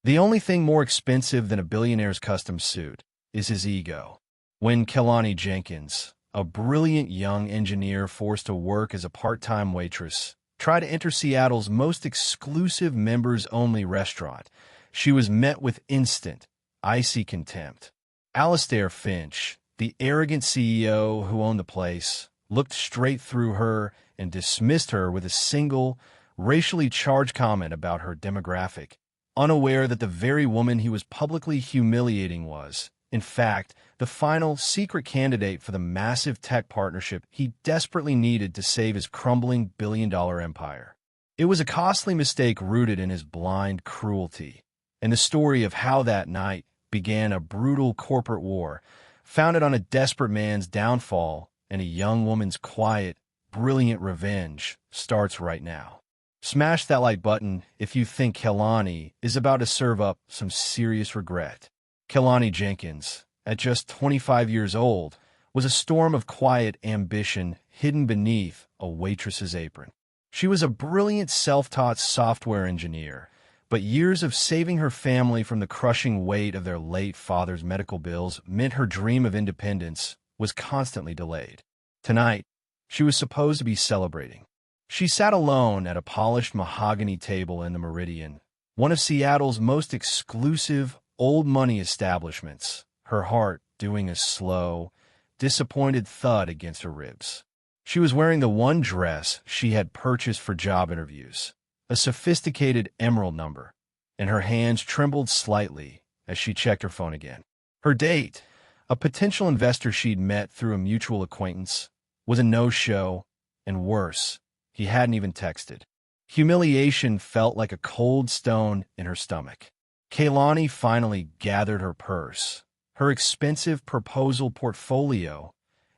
The only thing more expensive than a billionaire's custom suit is his ego. When Kelani Jenkins, a brilliant young engineer forced to work as a part-time waitress, tried to enter Seattle's most exclusive members-only restaurant, she was met with instant, icy contempt. Alastair Finch, the arrogant CEO who owned the place, looked straight through her and dismissed her with a single, racially charged comment about her demographic, unaware that the very woman he was publicly humiliating was, in fact, the final secret candidate for the massive tech partnership he desperately needed to save his crumbling billion-dollar empire. It was a costly mistake rooted in his blind cruelty, and the story of how that night began a brutal corporate war founded on a desperate man's downfall and a young woman's quiet, brilliant revenge starts right now. Smash that like button if you think Kelani is about to serve up some serious regret. Kelani Jenkins, at just 25 years old, was a storm of quiet ambition hidden beneath a waitress's apron. She was a brilliant self-taught software engineer, but years of saving her family from the crushing weight of their late father's medical bills meant her dream of independence was constantly delayed. Tonight, she was supposed to be celebrating. She sat alone at a polished mahogany table in the Meridian, one of Seattle's most exclusive, old-money establishments, her heart doing a slow, disappointed thud against her ribs. She was wearing the one dress she had purchased for job interviews, a sophisticated emerald number, and her hands trembled slightly as she checked her phone again. Her date, a potential investor she'd met through a mutual acquaintance, was a no-show, and worse, he hadn't even texted. Humiliation felt like a cold stone in her stomach. Kelani finally gathered her purse, her expensive proposal portfolio,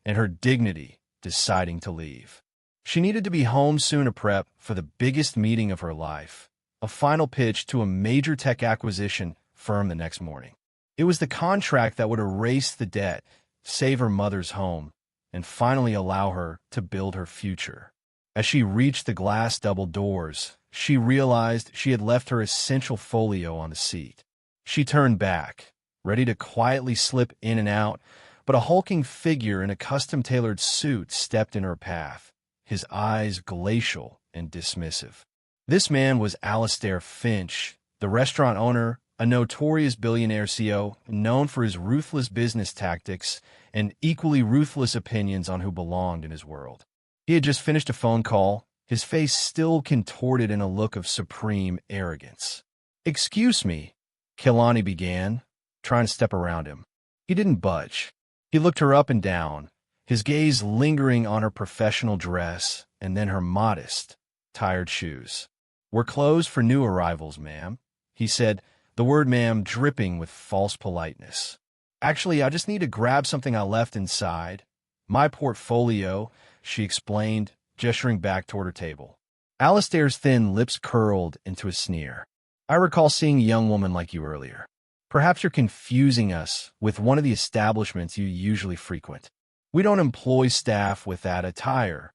and her dignity, deciding to leave. She needed to be home soon to prep for the biggest meeting of her life, a final pitch to a major tech acquisition firm the next morning. It was the contract that would erase the debt, save her mother's home, and finally allow her to build her future. As she reached the glass double doors, she realized she had left her essential folio on the seat. She turned back, ready to quietly slip in and out, but a hulking figure in a custom-tailored suit stepped in her path, his eyes glacial and dismissive. This man was Alastair Finch, the restaurant owner, a notorious billionaire CEO known for his ruthless business tactics and equally ruthless opinions on who belonged in his world. He had just finished a phone call, his face still contorted in a look of supreme arrogance. "Excuse me," Kelani began, trying to step around him. He didn't budge. He looked her up and down, his gaze lingering on her professional dress and then her modest, tired shoes. "We're closed for new arrivals, ma'am," he said, the word ma'am dripping with false politeness. "Actually, I just need to grab something I left inside. My portfolio," she explained, gesturing back toward her table. Alastair's thin lips curled into a sneer. "I recall seeing a young woman like you earlier. Perhaps you're confusing us with one of the establishments you usually frequent. We don't employ staff with that attire,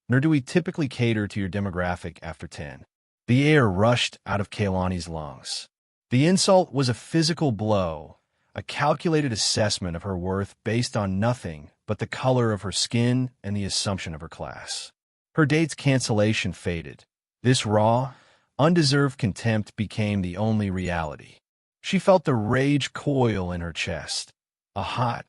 nor do we typically cater to your demographic after 10. The air rushed out of Kelani's lungs. The insult was a physical blow, a calculated assessment of her worth based on nothing but the color of her skin and the assumption of her class. Her date's cancellation faded. This raw, undeserved contempt became the only reality. She felt the rage coil in her chest, a hot,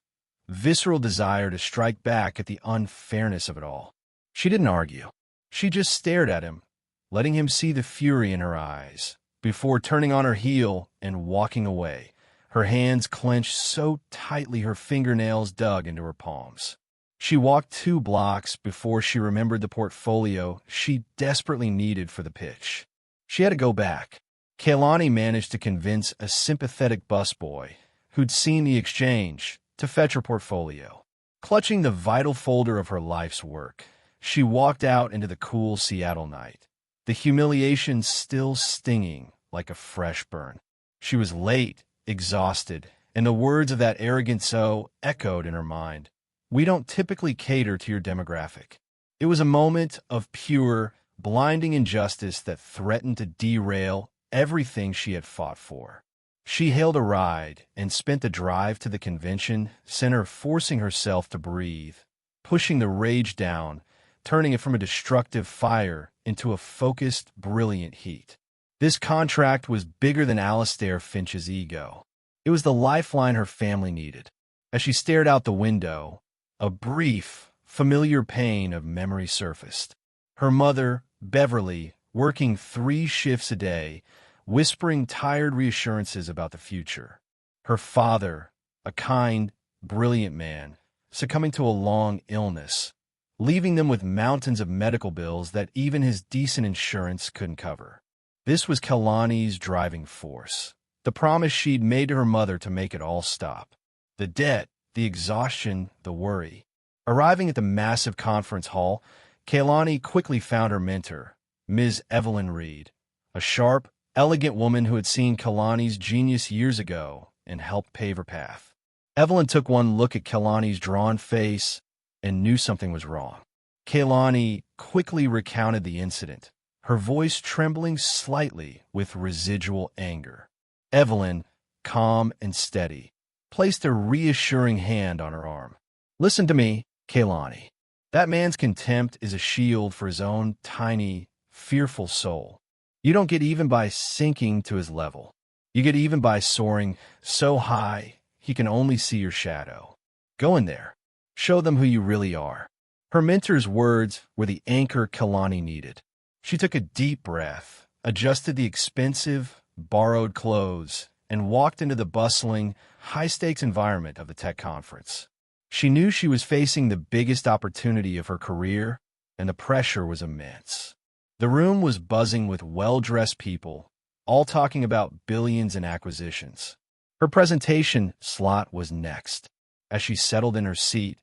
visceral desire to strike back at the unfairness of it all. She didn't argue. She just stared at him, letting him see the fury in her eyes, before turning on her heel and walking away, her hands clenched so tightly her fingernails dug into her palms. She walked 2 blocks before she remembered the portfolio she desperately needed for the pitch. She had to go back. Kelani managed to convince a sympathetic busboy, who'd seen the exchange, to fetch her portfolio. Clutching the vital folder of her life's work, she walked out into the cool Seattle night, the humiliation still stinging like a fresh burn. She was late, exhausted, and the words of that arrogant so echoed in her mind. "We don't typically cater to your demographic." It was a moment of pure, blinding injustice that threatened to derail everything she had fought for. She hailed a ride and spent the drive to the convention center forcing herself to breathe, pushing the rage down, turning it from a destructive fire into a focused, brilliant heat. This contract was bigger than Alistair Finch's ego. It was the lifeline her family needed. As she stared out the window, a brief, familiar pain of memory surfaced. Her mother, Beverly, working 3 shifts a day, whispering tired reassurances about the future. Her father, a kind, brilliant man, succumbing to a long illness, leaving them with mountains of medical bills that even his decent insurance couldn't cover. This was Kalani's driving force, the promise she'd made to her mother to make it all stop. The debt, the exhaustion, the worry. Arriving at the massive conference hall, Kalani quickly found her mentor, Ms. Evelyn Reed, a sharp, elegant woman who had seen Kalani's genius years ago and helped pave her path. Evelyn took one look at Kalani's drawn face and knew something was wrong. Kalani quickly recounted the incident, her voice trembling slightly with residual anger. Evelyn, calm and steady, placed a reassuring hand on her arm. "Listen to me, Kalani. That man's contempt is a shield for his own tiny, fearful soul. You don't get even by sinking to his level. You get even by soaring so high he can only see your shadow. Go in there. Show them who you really are." Her mentor's words were the anchor Kalani needed. She took a deep breath, adjusted the expensive, borrowed clothes, and walked into the bustling, high-stakes environment of the tech conference. She knew she was facing the biggest opportunity of her career, and the pressure was immense. The room was buzzing with well-dressed people, all talking about billions in acquisitions. Her presentation slot was next. As she settled in her seat,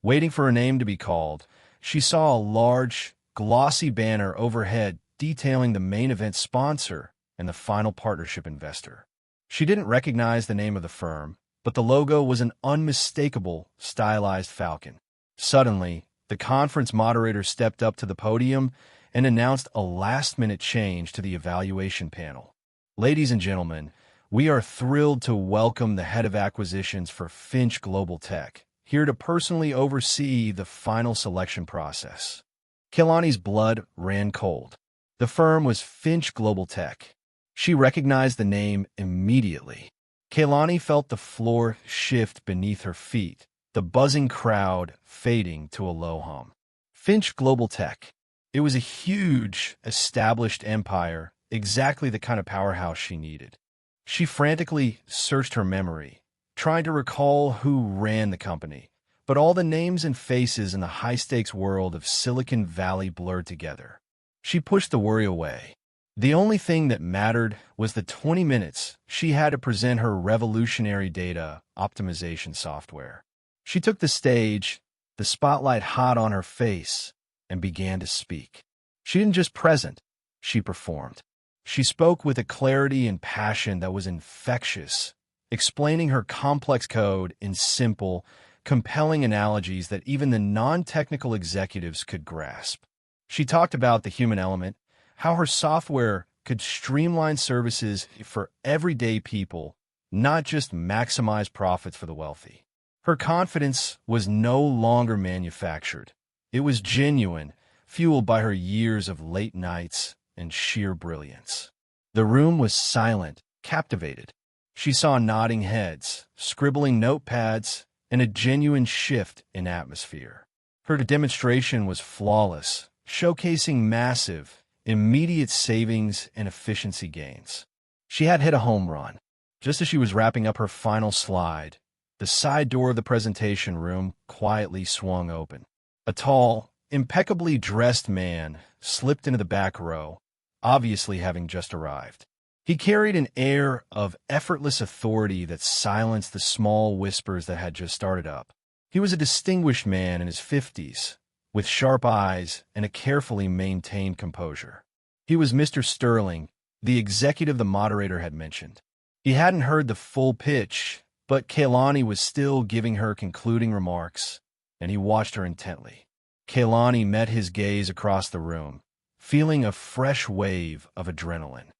waiting for her name to be called, she saw a large, glossy banner overhead detailing the main event sponsor and the final partnership investor. She didn't recognize the name of the firm, but the logo was an unmistakable, stylized falcon. Suddenly, the conference moderator stepped up to the podium and announced a last-minute change to the evaluation panel. "Ladies and gentlemen, we are thrilled to welcome the head of acquisitions for Finch Global Tech, here to personally oversee the final selection process." Kalani's blood ran cold. The firm was Finch Global Tech. She recognized the name immediately. Kalani felt the floor shift beneath her feet, the buzzing crowd fading to a low hum. Finch Global Tech. It was a huge, established empire, exactly the kind of powerhouse she needed. She frantically searched her memory, trying to recall who ran the company, but all the names and faces in the high-stakes world of Silicon Valley blurred together. She pushed the worry away. The only thing that mattered was the 20 minutes she had to present her revolutionary data optimization software. She took the stage, the spotlight hot on her face, and began to speak. She didn't just present, she performed. She spoke with a clarity and passion that was infectious, explaining her complex code in simple, compelling analogies that even the non-technical executives could grasp. She talked about the human element, how her software could streamline services for everyday people, not just maximize profits for the wealthy. Her confidence was no longer manufactured. It was genuine, fueled by her years of late nights and sheer brilliance. The room was silent, captivated. She saw nodding heads, scribbling notepads, and a genuine shift in atmosphere. Her demonstration was flawless, showcasing massive, immediate savings and efficiency gains. She had hit a home run. Just as she was wrapping up her final slide, the side door of the presentation room quietly swung open. A tall, impeccably dressed man slipped into the back row, obviously having just arrived. He carried an air of effortless authority that silenced the small whispers that had just started up. He was a distinguished man in his 50s, with sharp eyes and a carefully maintained composure. He was Mr. Sterling, the executive the moderator had mentioned. He hadn't heard the full pitch, but Kalani was still giving her concluding remarks, and he watched her intently. Kalani met his gaze across the room, feeling a fresh wave of adrenaline.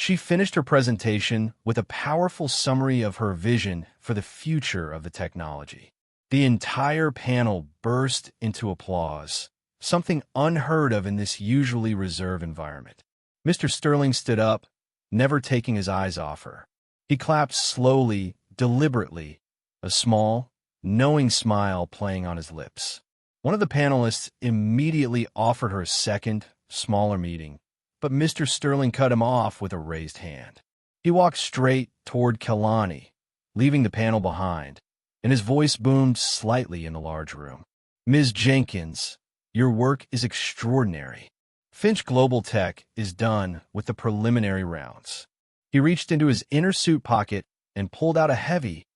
She finished her presentation with a powerful summary of her vision for the future of the technology. The entire panel burst into applause, something unheard of in this usually reserved environment. Mr. Sterling stood up, never taking his eyes off her. He clapped slowly, deliberately, a small, knowing smile playing on his lips. One of the panelists immediately offered her a second, smaller meeting, but Mr. Sterling cut him off with a raised hand. He walked straight toward Kelani, leaving the panel behind, and his voice boomed slightly in the large room. "Ms. Jenkins, your work is extraordinary. Finch Global Tech is done with the preliminary rounds." He reached into his inner suit pocket and pulled out a heavy,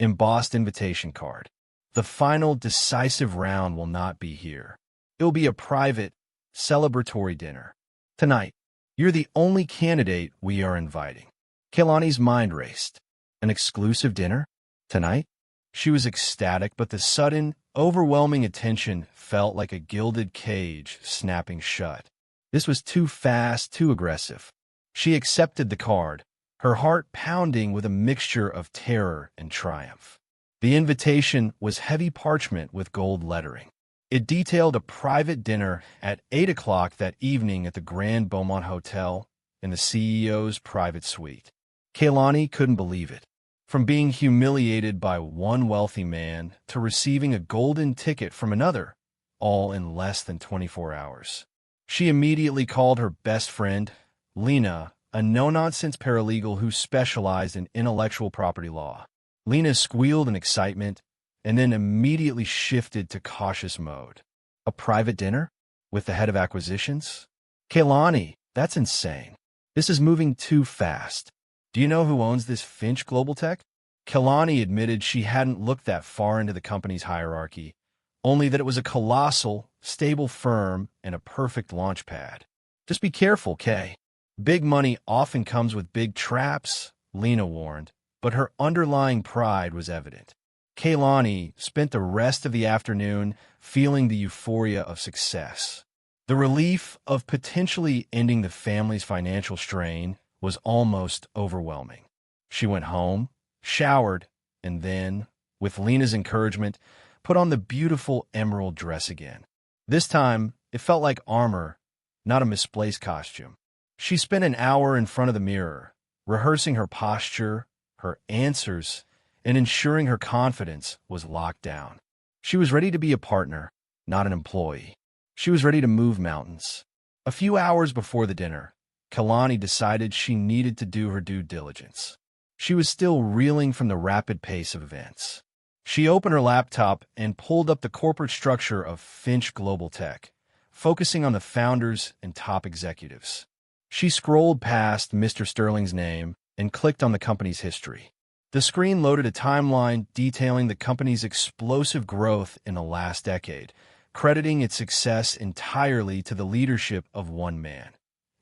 embossed invitation card. "The final decisive round will not be here. It will be a private, celebratory dinner. Tonight, you're the only candidate we are inviting." Kelani's mind raced. An exclusive dinner? Tonight? She was ecstatic, but the sudden, overwhelming attention felt like a gilded cage snapping shut. This was too fast, too aggressive. She accepted the card, her heart pounding with a mixture of terror and triumph. The invitation was heavy parchment with gold lettering. It detailed a private dinner at 8 o'clock that evening at the Grand Beaumont Hotel in the CEO's private suite. Kelani couldn't believe it. From being humiliated by one wealthy man to receiving a golden ticket from another, all in less than 24 hours. She immediately called her best friend, Lena, a no-nonsense paralegal who specialized in intellectual property law. Lena squealed in excitement and then immediately shifted to cautious mode. "A private dinner? With the head of acquisitions? Kelani, that's insane. This is moving too fast. Do you know who owns this Finch Global Tech?" Kelani admitted she hadn't looked that far into the company's hierarchy, only that it was a colossal, stable firm and a perfect launch pad. "Just be careful, Kay. Big money often comes with big traps," Lena warned, but her underlying pride was evident. Kelani spent the rest of the afternoon feeling the euphoria of success. The relief of potentially ending the family's financial strain was almost overwhelming. She went home, showered, and then, with Lena's encouragement, put on the beautiful emerald dress again. This time, it felt like armor, not a misplaced costume. She spent an hour in front of the mirror, rehearsing her posture, her answers, and ensuring her confidence was locked down. She was ready to be a partner, not an employee. She was ready to move mountains. A few hours before the dinner, Kelani decided she needed to do her due diligence. She was still reeling from the rapid pace of events. She opened her laptop and pulled up the corporate structure of Finch Global Tech, focusing on the founders and top executives. She scrolled past Mr. Sterling's name and clicked on the company's history. The screen loaded a timeline detailing the company's explosive growth in the last decade, crediting its success entirely to the leadership of one man,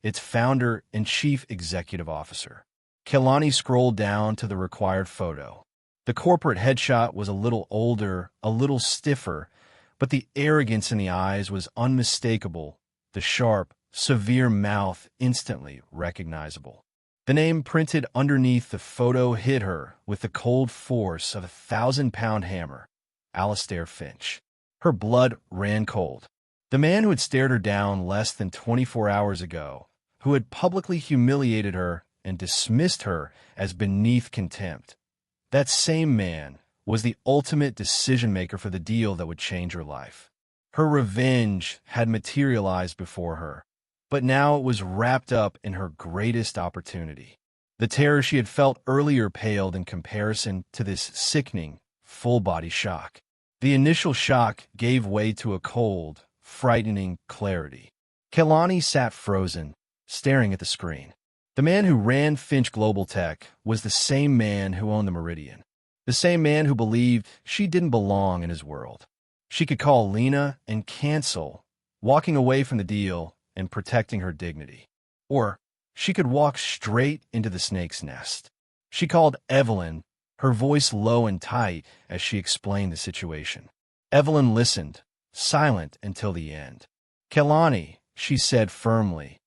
its founder and chief executive officer. Kelani scrolled down to the required photo. The corporate headshot was a little older, a little stiffer, but the arrogance in the eyes was unmistakable, the sharp, severe mouth instantly recognizable. The name printed underneath the photo hit her with the cold force of a 1,000-pound hammer, Alistair Finch. Her blood ran cold. The man who had stared her down less than 24 hours ago, who had publicly humiliated her and dismissed her as beneath contempt. That same man was the ultimate decision-maker for the deal that would change her life. Her revenge had materialized before her, but now it was wrapped up in her greatest opportunity. The terror she had felt earlier paled in comparison to this sickening, full-body shock. The initial shock gave way to a cold, frightening clarity. Kelani sat frozen, staring at the screen. The man who ran Finch Global Tech was the same man who owned the Meridian, the same man who believed she didn't belong in his world. She could call Lena and cancel, walking away from the deal and protecting her dignity. Or she could walk straight into the snake's nest. She called Evelyn, her voice low and tight as she explained the situation. Evelyn listened, silent until the end. "Kelani," she said firmly,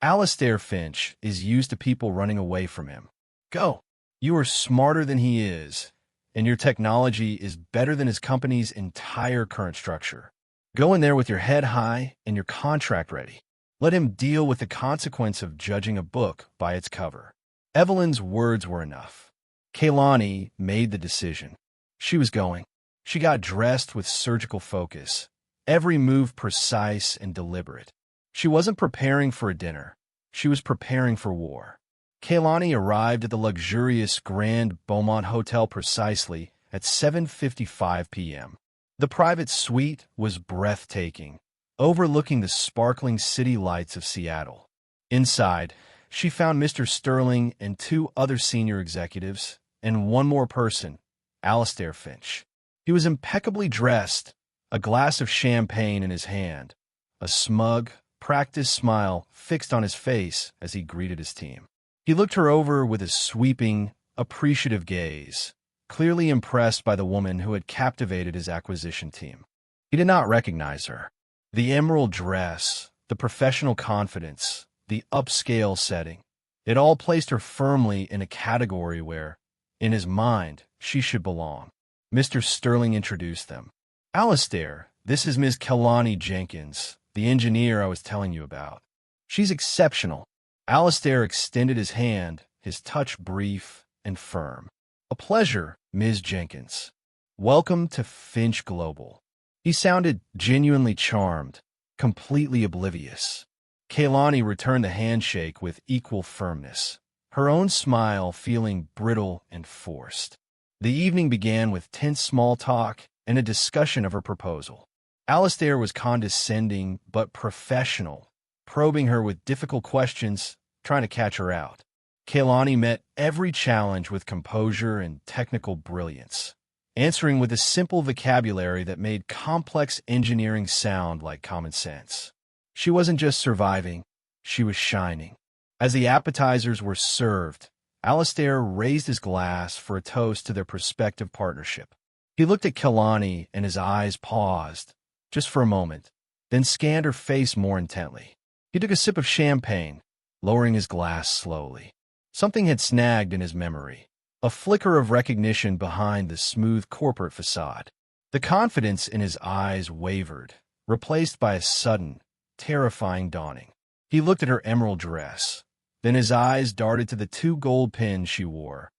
Alastair Finch is used to people running away from him. Go. You are smarter than he is, and your technology is better than his company's entire current structure. Go in there with your head high and your contract ready. Let him deal with the consequence of judging a book by its cover. Evelyn's words were enough. Kaylani made the decision. She was going. She got dressed with surgical focus, every move precise and deliberate. She wasn't preparing for a dinner. She was preparing for war. Kaylani arrived at the luxurious Grand Beaumont Hotel precisely at 7:55 p.m. The private suite was breathtaking, overlooking the sparkling city lights of Seattle. Inside, she found Mr. Sterling and two other senior executives, and one more person, Alastair Finch. He was impeccably dressed, a glass of champagne in his hand, a smug, practiced smile fixed on his face as he greeted his team. He looked her over with a sweeping, appreciative gaze, clearly impressed by the woman who had captivated his acquisition team. He did not recognize her. The emerald dress, the professional confidence, the upscale setting, it all placed her firmly in a category where, in his mind, she should belong. Mr. Sterling introduced them. Alastair, this is Ms. Kaylani Jenkins, the engineer I was telling you about. She's exceptional. Alastair extended his hand, his touch brief and firm. A pleasure, Ms. Jenkins. Welcome to Finch Global. He sounded genuinely charmed, completely oblivious. Kaylani returned the handshake with equal firmness, her own smile feeling brittle and forced. The evening began with tense small talk and a discussion of her proposal. Alastair was condescending but professional, probing her with difficult questions, trying to catch her out. Kaylani met every challenge with composure and technical brilliance, answering with a simple vocabulary that made complex engineering sound like common sense. She wasn't just surviving, she was shining. As the appetizers were served, Alastair raised his glass for a toast to their prospective partnership. He looked at Kaylani and his eyes paused, just for a moment, then scanned her face more intently. He took a sip of champagne, lowering his glass slowly. Something had snagged in his memory, a flicker of recognition behind the smooth corporate facade. The confidence in his eyes wavered, replaced by a sudden, terrifying dawning. He looked at her emerald dress. Then his eyes darted to the two gold pins she wore.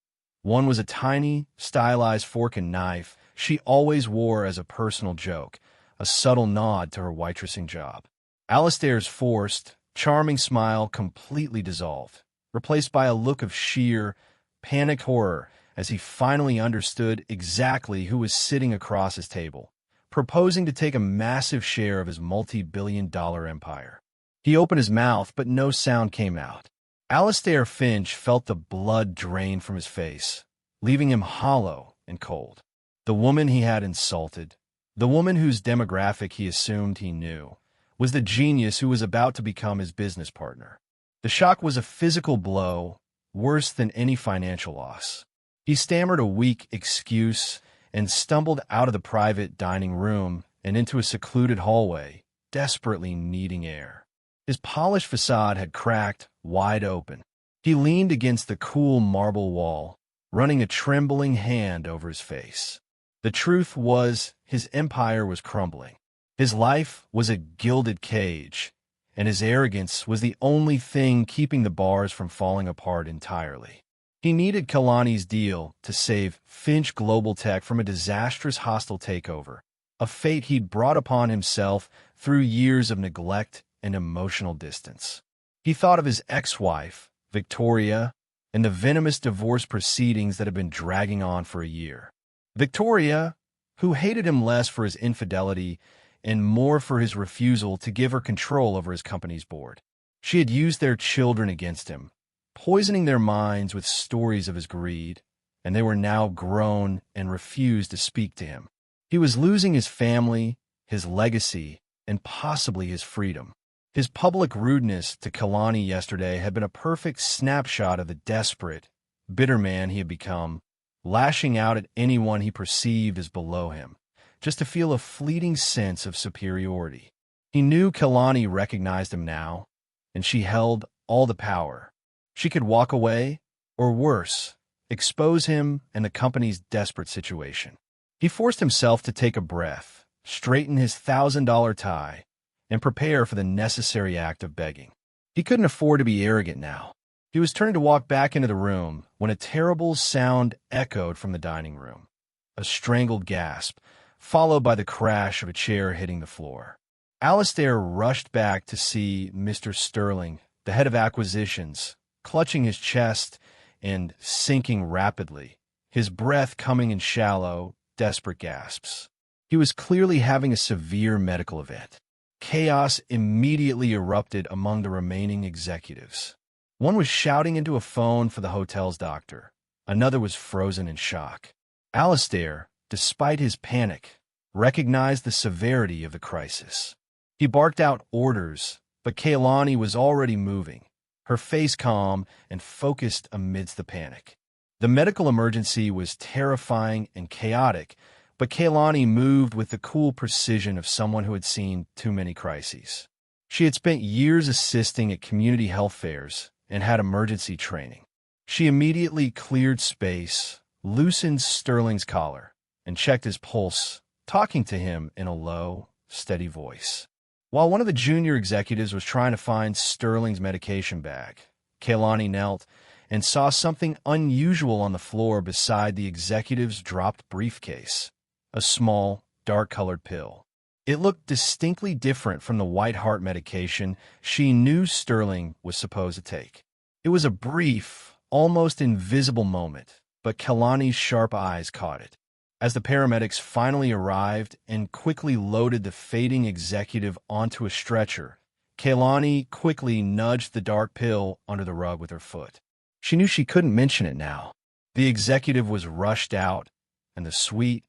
One was a tiny, stylized fork and knife she always wore as a personal joke, a subtle nod to her waitressing job. Alastair's forced, charming smile completely dissolved, replaced by a look of sheer, panicked horror as he finally understood exactly who was sitting across his table, proposing to take a massive share of his multi-billion-dollar empire. He opened his mouth, but no sound came out. Alastair Finch felt the blood drain from his face, leaving him hollow and cold. The woman he had insulted, the woman whose demographic he assumed he knew, was the genius who was about to become his business partner. The shock was a physical blow, worse than any financial loss. He stammered a weak excuse and stumbled out of the private dining room and into a secluded hallway, desperately needing air. His polished facade had cracked wide open. He leaned against the cool marble wall, running a trembling hand over his face. The truth was, his empire was crumbling. His life was a gilded cage, and his arrogance was the only thing keeping the bars from falling apart entirely. He needed Kaylani's deal to save Finch Global Tech from a disastrous hostile takeover, a fate he'd brought upon himself through years of neglect and emotional distance. He thought of his ex-wife, Victoria, and the venomous divorce proceedings that had been dragging on for a year. Victoria, who hated him less for his infidelity and more for his refusal to give her control over his company's board. She had used their children against him, poisoning their minds with stories of his greed, and they were now grown and refused to speak to him. He was losing his family, his legacy, and possibly his freedom. His public rudeness to Kaylani yesterday had been a perfect snapshot of the desperate, bitter man he had become, lashing out at anyone he perceived as below him, just to feel a fleeting sense of superiority. He knew Kaylani recognized him now, and she held all the power. She could walk away, or worse, expose him and the company's desperate situation. He forced himself to take a breath, straighten his $1,000 tie, and prepare for the necessary act of begging. He couldn't afford to be arrogant now. He was turning to walk back into the room when a terrible sound echoed from the dining room. A strangled gasp, followed by the crash of a chair hitting the floor. Alistair rushed back to see Mr. Sterling, the head of acquisitions, clutching his chest and sinking rapidly, his breath coming in shallow, desperate gasps. He was clearly having a severe medical event. Chaos immediately erupted among the remaining executives. One was shouting into a phone for the hotel's doctor. Another was frozen in shock. Alistair, despite his panic, recognized the severity of the crisis. He barked out orders, but Kaylani was already moving, her face calm and focused amidst the panic. The medical emergency was terrifying and chaotic, but Kaylani moved with the cool precision of someone who had seen too many crises. She had spent years assisting at community health fairs and had emergency training. She immediately cleared space, loosened Sterling's collar, and checked his pulse, talking to him in a low, steady voice. While one of the junior executives was trying to find Sterling's medication bag, Kaylani knelt and saw something unusual on the floor beside the executive's dropped briefcase, a small, dark-colored pill. It looked distinctly different from the white heart medication she knew Sterling was supposed to take. It was a brief, almost invisible moment, but Kaylani's sharp eyes caught it. As the paramedics finally arrived and quickly loaded the fading executive onto a stretcher, Kaylani quickly nudged the dark pill under the rug with her foot. She knew she couldn't mention it now. The executive was rushed out, and the suite,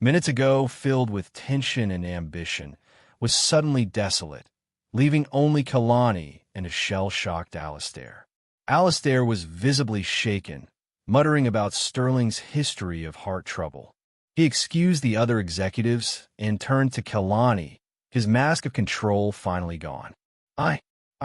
minutes ago filled with tension and ambition, was suddenly desolate, leaving only Kaylani and a shell-shocked Alistair. Alistair was visibly shaken, muttering about Sterling's history of heart trouble. He excused the other executives and turned to Kaylani, his mask of control finally gone. I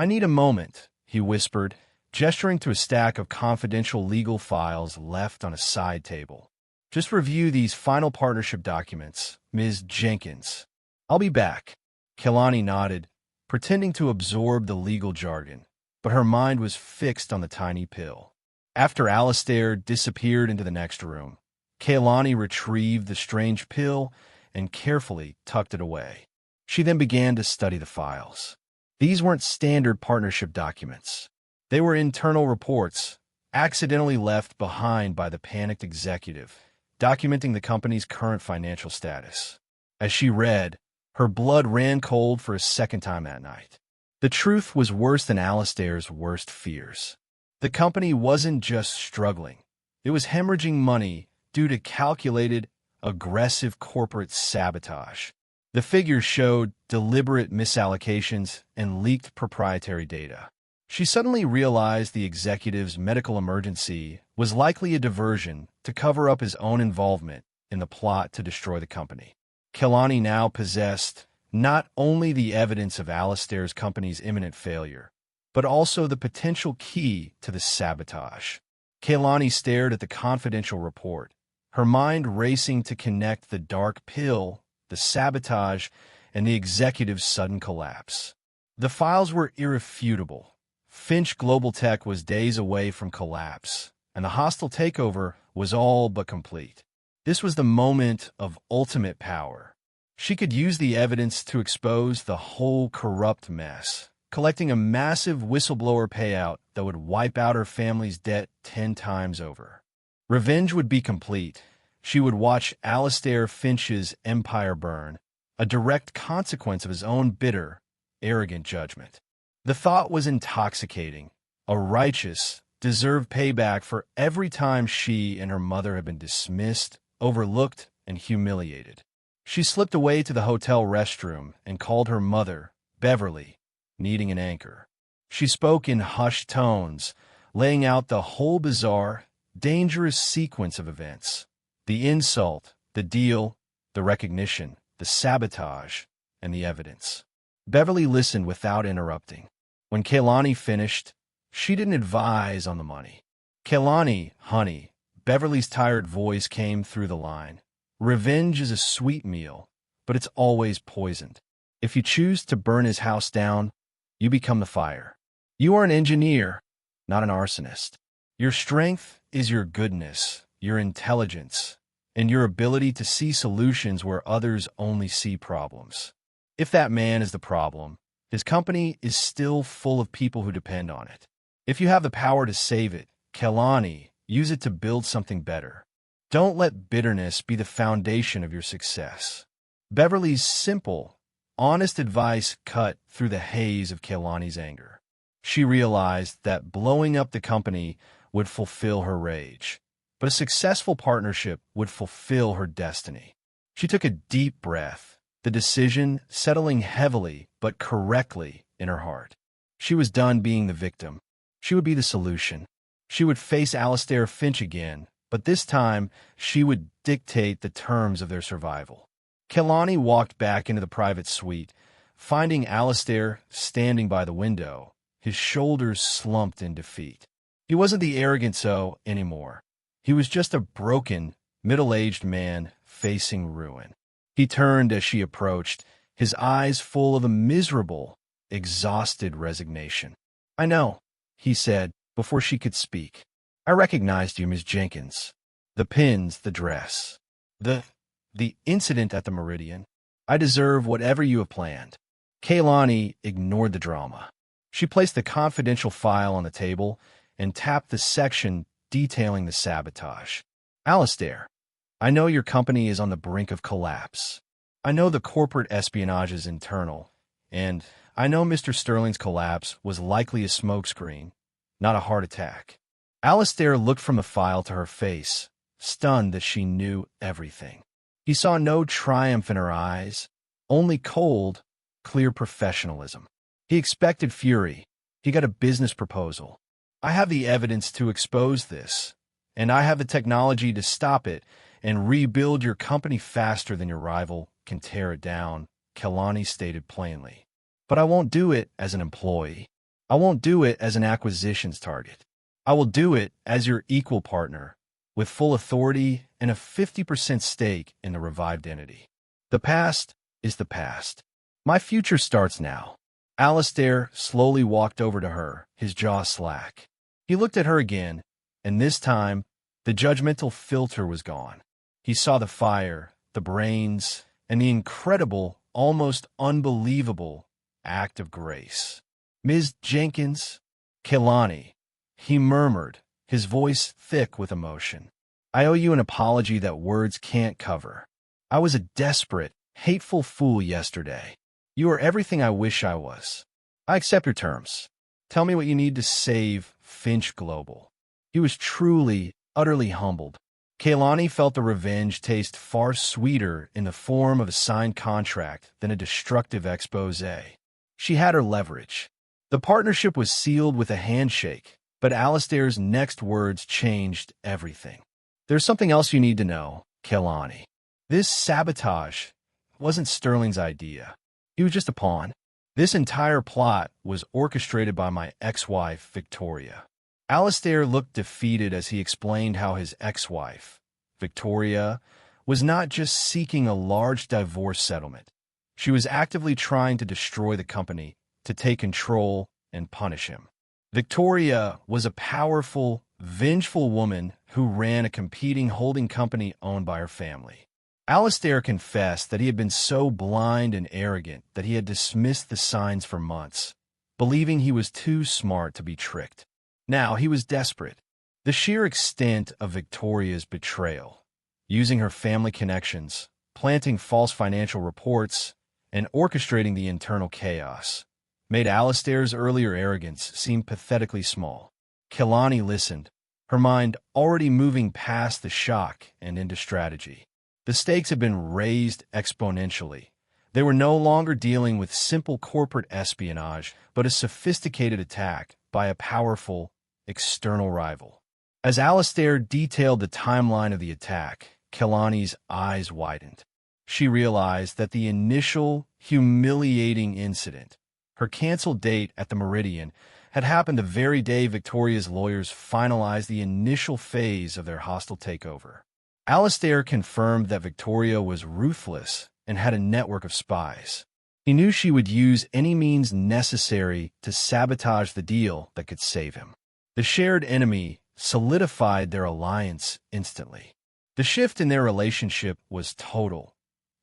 need a moment," he whispered, gesturing to a stack of confidential legal files left on a side table. "Just review these final partnership documents, Ms. Jenkins. I'll be back." Kaylani nodded, pretending to absorb the legal jargon, but her mind was fixed on the tiny pill. After Alistair disappeared into the next room, Kaylani retrieved the strange pill and carefully tucked it away. She then began to study the files. These weren't standard partnership documents. They were internal reports, accidentally left behind by the panicked executive, documenting the company's current financial status. As she read, her blood ran cold for a second time that night. The truth was worse than Alistair's worst fears. The company wasn't just struggling. It was hemorrhaging money due to calculated, aggressive corporate sabotage. The figures showed deliberate misallocations and leaked proprietary data. She suddenly realized the executive's medical emergency was likely a diversion to cover up his own involvement in the plot to destroy the company. Kaylani now possessed not only the evidence of Alistair's company's imminent failure, but also the potential key to the sabotage. Kaylani stared at the confidential report, her mind racing to connect the dark pill, the sabotage, and the executive's sudden collapse. The files were irrefutable. Finch Global Tech was days away from collapse, and the hostile takeover was all but complete. This was the moment of ultimate power. She could use the evidence to expose the whole corrupt mess, collecting a massive whistleblower payout that would wipe out her family's debt 10 times over. Revenge would be complete. She would watch Alistair Finch's empire burn, a direct consequence of his own bitter, arrogant judgment. The thought was intoxicating. A righteous, deserved payback for every time she and her mother had been dismissed, overlooked, and humiliated. She slipped away to the hotel restroom and called her mother, Beverly, needing an anchor. She spoke in hushed tones, laying out the whole bizarre, dangerous sequence of events. The insult, the deal, the recognition, the sabotage, and the evidence. Beverly listened without interrupting. When Kaylani finished, She didn't advise on the money. "Kehlani, honey," Beverly's tired voice came through the line. "Revenge is a sweet meal, but it's always poisoned. If you choose to burn his house down, you become the fire. You are an engineer, not an arsonist. Your strength is your goodness, your intelligence, and your ability to see solutions where others only see problems. If that man is the problem, his company is still full of people who depend on it. If you have the power to save it, Kehlani, use it to build something better. Don't let bitterness be the foundation of your success." Beverly's simple, honest advice cut through the haze of Kehlani's anger. She realized that blowing up the company would fulfill her rage, but a successful partnership would fulfill her destiny. She took a deep breath, the decision settling heavily but correctly in her heart. She was done being the victim. She would be the solution. She would face Alistair Finch again, but this time she would dictate the terms of their survival. Kehlani walked back into the private suite, finding Alistair standing by the window, his shoulders slumped in defeat. He wasn't the arrogant so anymore. He was just a broken, middle-aged man facing ruin. He turned as she approached, his eyes full of a miserable, exhausted resignation. "I know," he said, before she could speak. "I recognized you, Miss Jenkins. The pins, the dress, the incident at the Meridian. I deserve whatever you have planned." Kehlani ignored the drama. She placed the confidential file on the table and tapped the section detailing the sabotage. "Alistair, I know your company is on the brink of collapse. I know the corporate espionage is internal, and I know Mr. Sterling's collapse was likely a smokescreen, not a heart attack." Alistair looked from the file to her face, stunned that she knew everything. He saw no triumph in her eyes, only cold, clear professionalism. He expected fury. He got a business proposal. "I have the evidence to expose this, and I have the technology to stop it and rebuild your company faster than your rival can tear it down," Kehlani stated plainly. "But I won't do it as an employee. I won't do it as an acquisitions target. I will do it as your equal partner, with full authority and a 50% stake in the revived entity. The past is the past. My future starts now." Alistair slowly walked over to her, his jaw slack. He looked at her again, and this time, the judgmental filter was gone. He saw the fire, the brains, and the incredible, almost unbelievable act of grace. "Ms. Jenkins, Kehlani," he murmured, his voice thick with emotion. "I owe you an apology that words can't cover. I was a desperate, hateful fool yesterday. You are everything I wish I was. I accept your terms. Tell me what you need to save Finch Global." He was truly, utterly humbled. Kehlani felt the revenge taste far sweeter in the form of a signed contract than a destructive expose. She had her leverage. The partnership was sealed with a handshake, but Alistair's next words changed everything. "There's something else you need to know, Kehlani. This sabotage wasn't Sterling's idea. He was just a pawn. This entire plot was orchestrated by my ex-wife, Victoria." Alistair looked defeated as he explained how his ex-wife, Victoria, was not just seeking a large divorce settlement. She was actively trying to destroy the company, to take control and punish him. Victoria was a powerful, vengeful woman who ran a competing holding company owned by her family. Alistair confessed that he had been so blind and arrogant that he had dismissed the signs for months, believing he was too smart to be tricked. Now he was desperate. The sheer extent of Victoria's betrayal, using her family connections, planting false financial reports, and orchestrating the internal chaos, made Alistair's earlier arrogance seem pathetically small. Kehlani listened, her mind already moving past the shock and into strategy. The stakes had been raised exponentially. They were no longer dealing with simple corporate espionage, but a sophisticated attack by a powerful, external rival. As Alistair detailed the timeline of the attack, Kehlani's eyes widened. She realized that the initial, humiliating incident, her canceled date at the Meridian, had happened the very day Victoria's lawyers finalized the initial phase of their hostile takeover. Alastair confirmed that Victoria was ruthless and had a network of spies. He knew she would use any means necessary to sabotage the deal that could save him. The shared enemy solidified their alliance instantly. The shift in their relationship was total.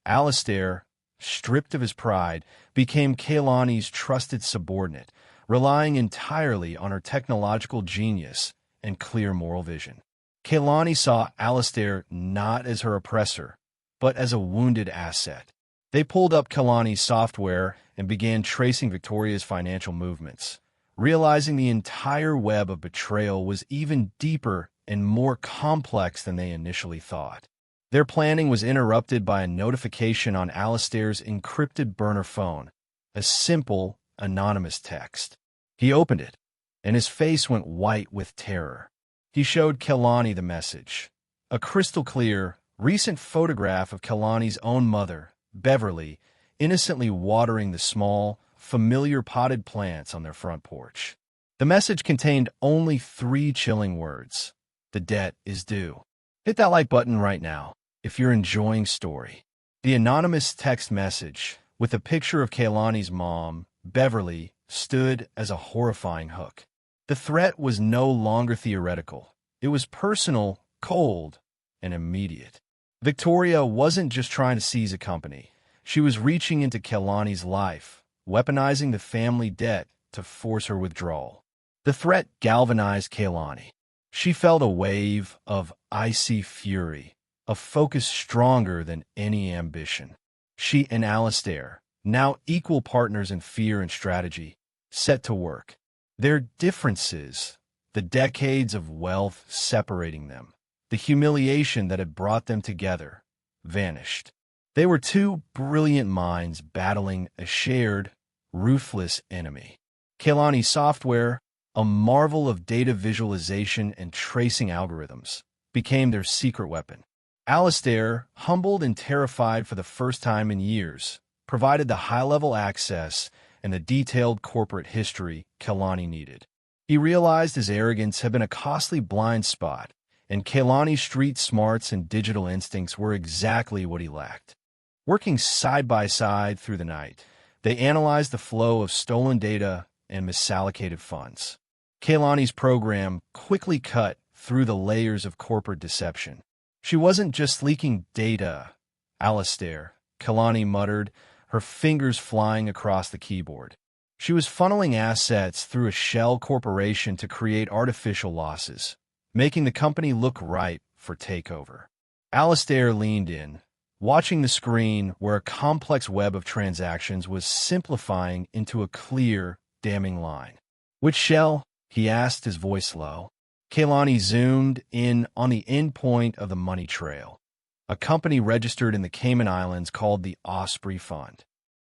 Alastair, stripped of his pride, became Kaylani's trusted subordinate, relying entirely on her technological genius and clear moral vision. Kaylani saw Alastair not as her oppressor, but as a wounded asset. They pulled up Kaylani's software and began tracing Victoria's financial movements, realizing the entire web of betrayal was even deeper and more complex than they initially thought. Their planning was interrupted by a notification on Alastair's encrypted burner phone, a simple, anonymous text. He opened it, and his face went white with terror. He showed Kaylani the message, a crystal-clear, recent photograph of Kaylani's own mother, Beverly, innocently watering the small, familiar potted plants on their front porch. The message contained only 3 chilling words. The debt is due. Hit that like button right now if you're enjoying story. The anonymous text message, with a picture of Kaylani's mom, Beverly, stood as a horrifying hook. The threat was no longer theoretical. It was personal, cold, and immediate. Victoria wasn't just trying to seize a company. She was reaching into Kaylani's life, weaponizing the family debt to force her withdrawal. The threat galvanized Kaylani. She felt a wave of icy fury, a focus stronger than any ambition. She and Alastair, now equal partners in fear and strategy, set to work. Their differences, the decades of wealth separating them, the humiliation that had brought them together, vanished. They were 2 brilliant minds battling a shared, ruthless enemy. Kaylani's software, a marvel of data visualization and tracing algorithms, became their secret weapon. Alastair, humbled and terrified for the first time in years, provided the high-level access and the detailed corporate history Kaylani needed. He realized his arrogance had been a costly blind spot, and Kaylani's street smarts and digital instincts were exactly what he lacked. Working side by side through the night, they analyzed the flow of stolen data and misallocated funds. Kaylani's program quickly cut through the layers of corporate deception. She wasn't just leaking data, Alastair, Kaylani muttered, her fingers flying across the keyboard. She was funneling assets through a shell corporation to create artificial losses, making the company look ripe for takeover. Alastair leaned in, watching the screen where a complex web of transactions was simplifying into a clear, damning line. Which shell? He asked, his voice low. Kaylani zoomed in on the end point of the money trail, a company registered in the Cayman Islands called the Osprey Fund.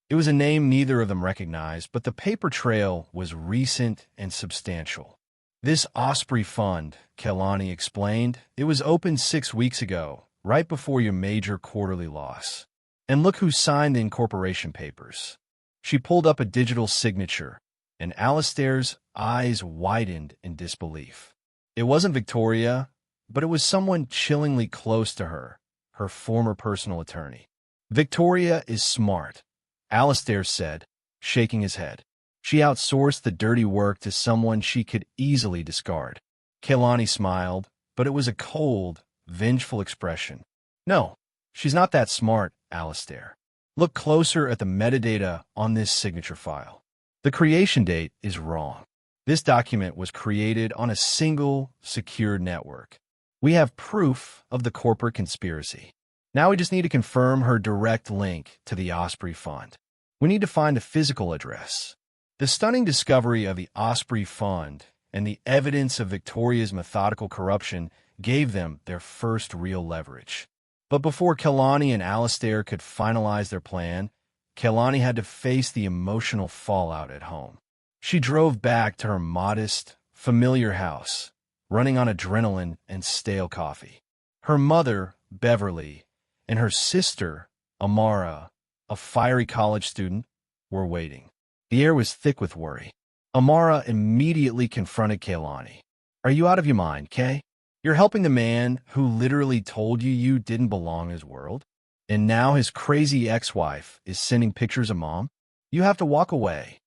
It was a name neither of them recognized, but the paper trail was recent and substantial. This Osprey Fund, Kaylani explained, it was opened 6 weeks ago, right before your major quarterly loss. And look who signed the incorporation papers. She pulled up a digital signature, and Alastair's eyes widened in disbelief. It wasn't Victoria, but it was someone chillingly close to her, her former personal attorney. Victoria is smart, Alastair said, shaking his head. She outsourced the dirty work to someone she could easily discard. Kaylani smiled, but it was a cold, vengeful expression. No, she's not that smart, Alastair. Look closer at the metadata on this signature file. The creation date is wrong. This document was created on a single, secure network. We have proof of the corporate conspiracy. Now we just need to confirm her direct link to the Osprey Fund. We need to find the physical address. The stunning discovery of the Osprey Fund and the evidence of Victoria's methodical corruption gave them their first real leverage. But before Kaylani and Alastair could finalize their plan, Kaylani had to face the emotional fallout at home. She drove back to her modest, familiar house, running on adrenaline and stale coffee. Her mother, Beverly, and her sister, Amara, a fiery college student, were waiting. The air was thick with worry. Amara immediately confronted Kaylani. Are you out of your mind, Kay? You're helping the man who literally told you didn't belong in his world? And now his crazy ex-wife is sending pictures of mom? You have to walk away.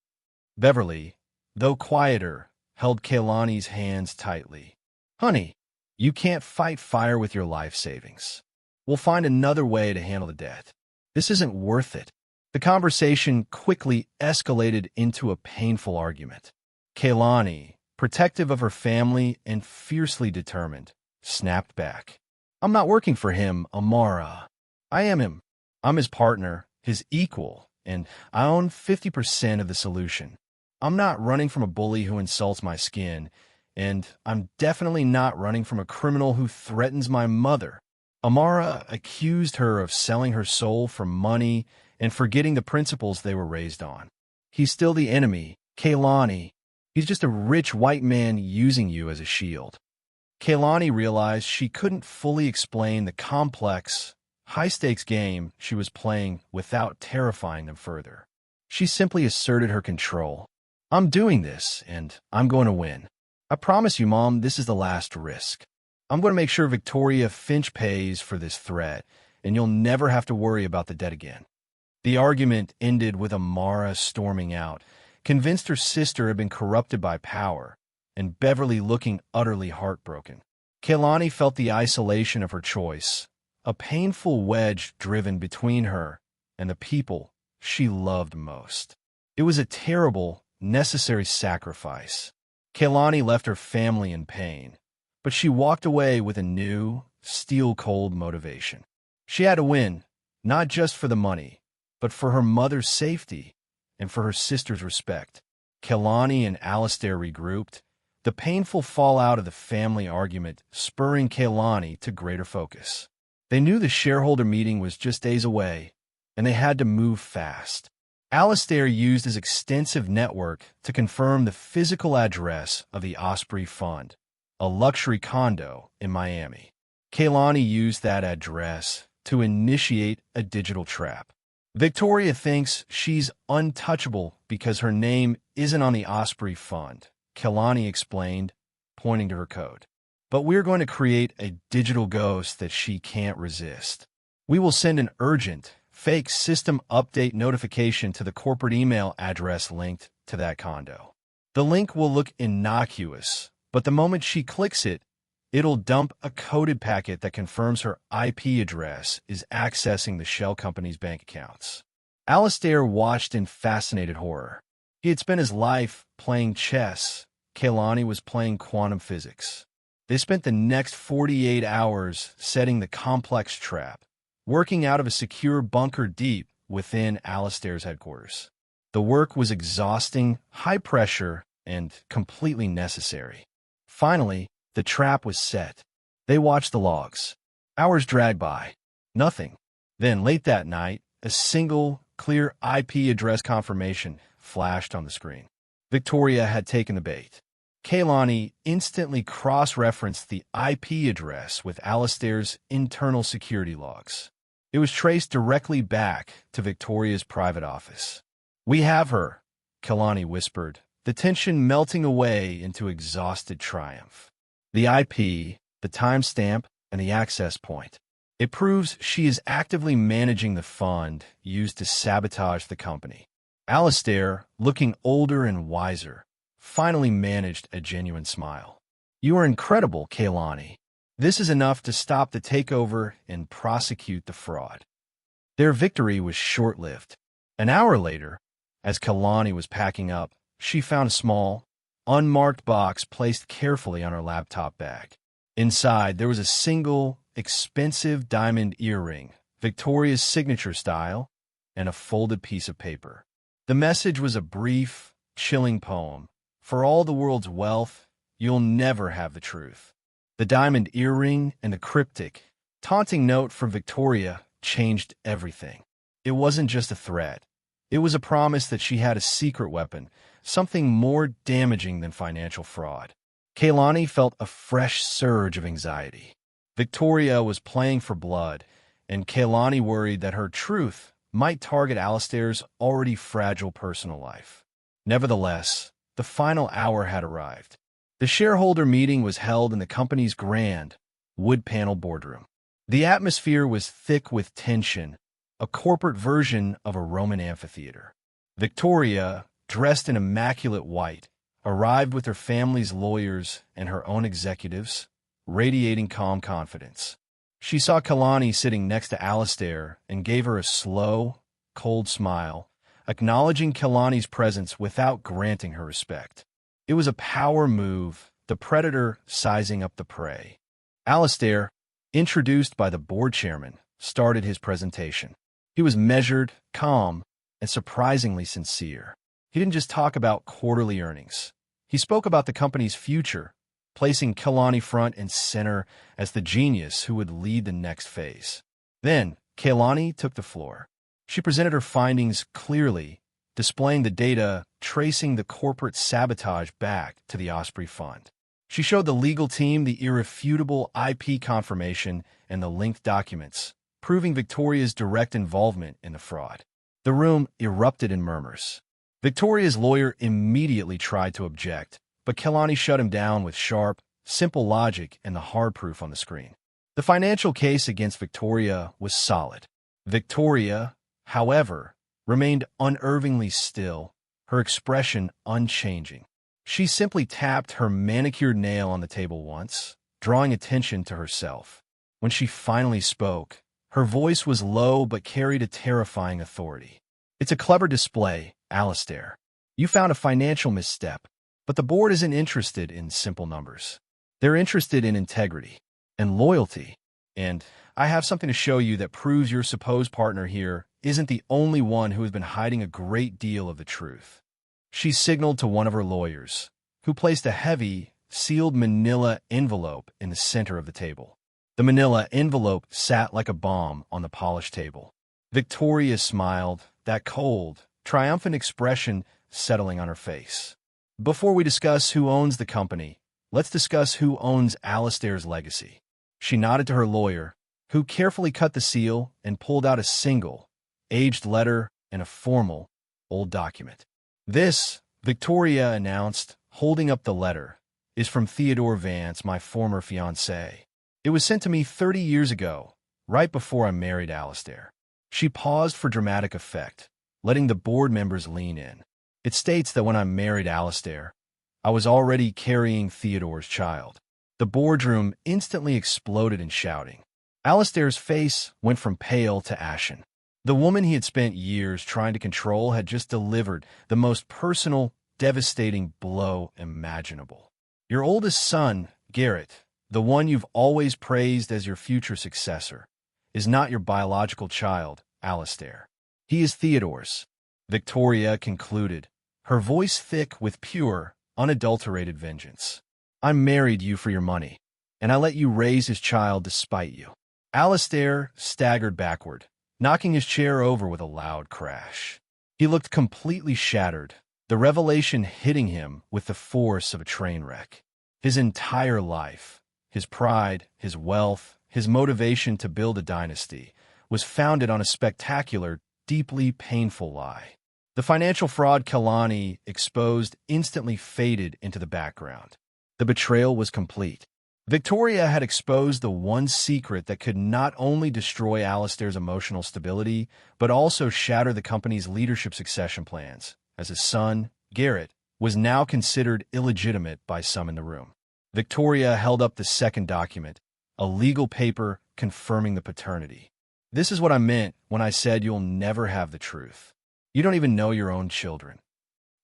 Beverly, though quieter, held Kaylani's hands tightly. Honey, you can't fight fire with your life savings. We'll find another way to handle the debt. This isn't worth it. The conversation quickly escalated into a painful argument. Kaylani, protective of her family and fiercely determined, snapped back. I'm not working for him, Amara. I am him. I'm his partner, his equal, and I own 50% of the solution. I'm not running from a bully who insults my skin, and I'm definitely not running from a criminal who threatens my mother. Amara accused her of selling her soul for money and forgetting the principles they were raised on. He's still the enemy, Kaylani. He's just a rich white man using you as a shield. Kaylani realized she couldn't fully explain the complex, high-stakes game she was playing without terrifying them further. She simply asserted her control. I'm doing this, and I'm going to win. I promise you, Mom, this is the last risk. I'm going to make sure Victoria Finch pays for this threat, and you'll never have to worry about the debt again. The argument ended with Amara storming out, convinced her sister had been corrupted by power, and Beverly looking utterly heartbroken. Kaylani felt the isolation of her choice, a painful wedge driven between her and the people she loved most. It was a terrible, necessary sacrifice. Kaylani left her family in pain, but she walked away with a new, steel-cold motivation. She had to win, not just for the money, but for her mother's safety and for her sister's respect. Kaylani and Alistair regrouped, the painful fallout of the family argument spurring Kaylani to greater focus. They knew the shareholder meeting was just days away, and they had to move fast. Alistair used his extensive network to confirm the physical address of the Osprey Fund, a luxury condo in Miami. Kaylani used that address to initiate a digital trap. Victoria thinks she's untouchable because her name isn't on the Osprey Fund, Kaylani explained, pointing to her code. But we're going to create a digital ghost that she can't resist. We will send an urgent, fake system update notification to the corporate email address linked to that condo. The link will look innocuous, but the moment she clicks it, it'll dump a coded packet that confirms her IP address is accessing the shell company's bank accounts. Alistair watched in fascinated horror. He had spent his life playing chess. Kaylani was playing quantum physics. They spent the next 48 hours setting the complex trap, working out of a secure bunker deep within Alistair's headquarters. The work was exhausting, high pressure, and completely necessary. Finally, the trap was set. They watched the logs. Hours dragged by. Nothing. Then, late that night, a single, clear IP address confirmation flashed on the screen. Victoria had taken the bait. Kaylani instantly cross-referenced the IP address with Alistair's internal security logs. It was traced directly back to Victoria's private office. We have her, Kaylani whispered, the tension melting away into exhausted triumph. The IP, the timestamp, and the access point. It proves she is actively managing the fund used to sabotage the company. Alistair, looking older and wiser, finally managed a genuine smile. You are incredible, Kaylani. This is enough to stop the takeover and prosecute the fraud. Their victory was short-lived. An hour later, as Kaylani was packing up, she found a small, unmarked box placed carefully on her laptop bag. Inside, there was a single, expensive diamond earring, Victoria's signature style, and a folded piece of paper. The message was a brief, chilling poem. For all the world's wealth, you'll never have the truth. The diamond earring and the cryptic, taunting note from Victoria changed everything. It wasn't just a threat. It was a promise that she had a secret weapon, something more damaging than financial fraud. Kaylani felt a fresh surge of anxiety. Victoria was playing for blood, and Kaylani worried that her truth might target Alistair's already fragile personal life. Nevertheless, the final hour had arrived. The shareholder meeting was held in the company's grand, wood-panel boardroom. The atmosphere was thick with tension, a corporate version of a Roman amphitheater. Victoria, dressed in immaculate white, arrived with her family's lawyers and her own executives, radiating calm confidence. She saw Kalani sitting next to Alistair and gave her a slow, cold smile, acknowledging Kalani's presence without granting her respect. It was a power move, the predator sizing up the prey. Alistair, introduced by the board chairman, started his presentation. He was measured, calm, and surprisingly sincere. He didn't just talk about quarterly earnings. He spoke about the company's future, placing Kalani front and center as the genius who would lead the next phase. Then, Kalani took the floor. She presented her findings clearly, displaying the data, tracing the corporate sabotage back to the Osprey Fund. She showed the legal team the irrefutable IP confirmation and the linked documents, proving Victoria's direct involvement in the fraud. The room erupted in murmurs. Victoria's lawyer immediately tried to object, but Kalani shut him down with sharp, simple logic and the hard proof on the screen. The financial case against Victoria was solid. Victoria, however, remained unnervingly still, her expression unchanging. She simply tapped her manicured nail on the table once, drawing attention to herself. When she finally spoke, her voice was low but carried a terrifying authority. "It's a clever display, Alistair. You found a financial misstep, but the board isn't interested in simple numbers. They're interested in integrity and loyalty. And I have something to show you that proves your supposed partner here isn't the only one who has been hiding a great deal of the truth." She signaled to one of her lawyers, who placed a heavy, sealed manila envelope in the center of the table. The manila envelope sat like a bomb on the polished table. Victoria smiled, that cold, triumphant expression settling on her face. "Before we discuss who owns the company, let's discuss who owns Alistair's legacy." She nodded to her lawyer, who carefully cut the seal and pulled out a single, aged letter and a formal, old document. "This," Victoria announced, holding up the letter, "is from Theodore Vance, my former fiancé. It was sent to me 30 years ago, right before I married Alistair." She paused for dramatic effect, letting the board members lean in. "It states that when I married Alistair, I was already carrying Theodore's child." The boardroom instantly exploded in shouting. Alistair's face went from pale to ashen. The woman he had spent years trying to control had just delivered the most personal, devastating blow imaginable. "Your oldest son, Garrett, the one you've always praised as your future successor, is not your biological child, Alistair. He is Theodore's," Victoria concluded, her voice thick with pure, unadulterated vengeance. "I married you for your money, and I let you raise his child despite you." Alistair staggered backward, knocking his chair over with a loud crash. He looked completely shattered, the revelation hitting him with the force of a train wreck. His entire life, his pride, his wealth, his motivation to build a dynasty, was founded on a spectacular, deeply painful lie. The financial fraud Kalani exposed instantly faded into the background. The betrayal was complete. Victoria had exposed the one secret that could not only destroy Alistair's emotional stability, but also shatter the company's leadership succession plans, as his son, Garrett, was now considered illegitimate by some in the room. Victoria held up the second document, a legal paper confirming the paternity. "This is what I meant when I said you'll never have the truth. You don't even know your own children."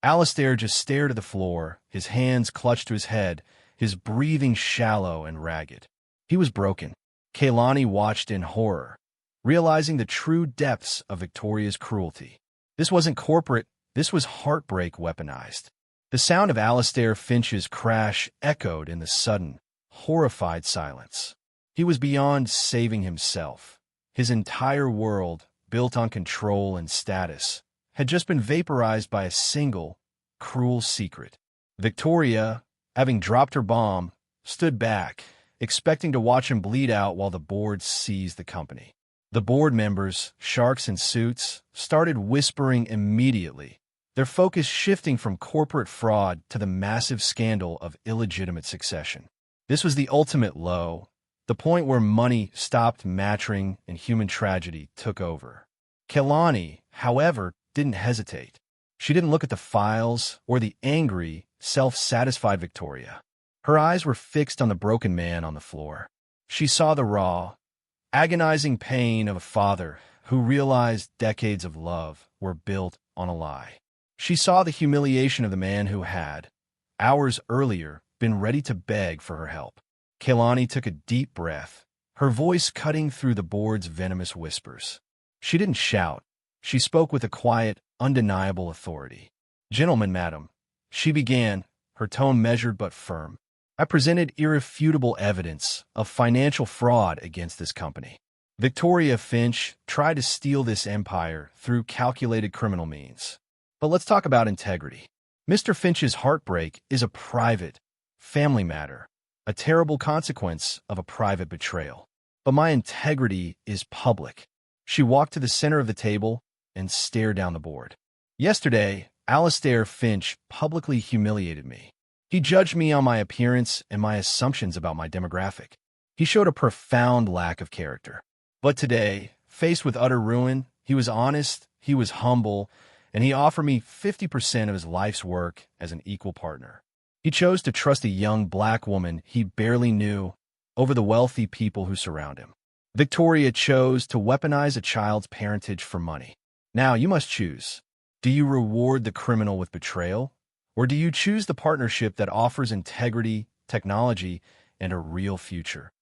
Alistair just stared at the floor, his hands clutched to his head, his breathing shallow and ragged. He was broken. Kalani watched in horror, realizing the true depths of Victoria's cruelty. This wasn't corporate, this was heartbreak weaponized. The sound of Alistair Finch's crash echoed in the sudden, horrified silence. He was beyond saving himself. His entire world, built on control and status, had just been vaporized by a single, cruel secret. Victoria, having dropped her bomb, stood back, expecting to watch him bleed out while the board seized the company. The board members, sharks in suits, started whispering immediately, their focus shifting from corporate fraud to the massive scandal of illegitimate succession. This was the ultimate low, the point where money stopped mattering and human tragedy took over. Kehlani, however, didn't hesitate. She didn't look at the files or the angry, self-satisfied Victoria. Her eyes were fixed on the broken man on the floor. She saw the raw, agonizing pain of a father who realized decades of love were built on a lie. She saw the humiliation of the man who had, hours earlier, been ready to beg for her help. Kehlani took a deep breath, her voice cutting through the board's venomous whispers. She didn't shout. She spoke with a quiet, undeniable authority. "Gentlemen, madam," she began, her tone measured but firm. "I presented irrefutable evidence of financial fraud against this company. Victoria Finch tried to steal this empire through calculated criminal means. But let's talk about integrity. Mr. Finch's heartbreak is a private, family matter, a terrible consequence of a private betrayal. But my integrity is public." She walked to the center of the table and stared down the board. "Yesterday, Alastair Finch publicly humiliated me. He judged me on my appearance and my assumptions about my demographic. He showed a profound lack of character. But today, faced with utter ruin, he was honest, he was humble, and he offered me 50% of his life's work as an equal partner. He chose to trust a young black woman he barely knew over the wealthy people who surround him. Victoria chose to weaponize a child's parentage for money. Now you must choose. Do you reward the criminal with betrayal, or do you choose the partnership that offers integrity, technology, and a real future?"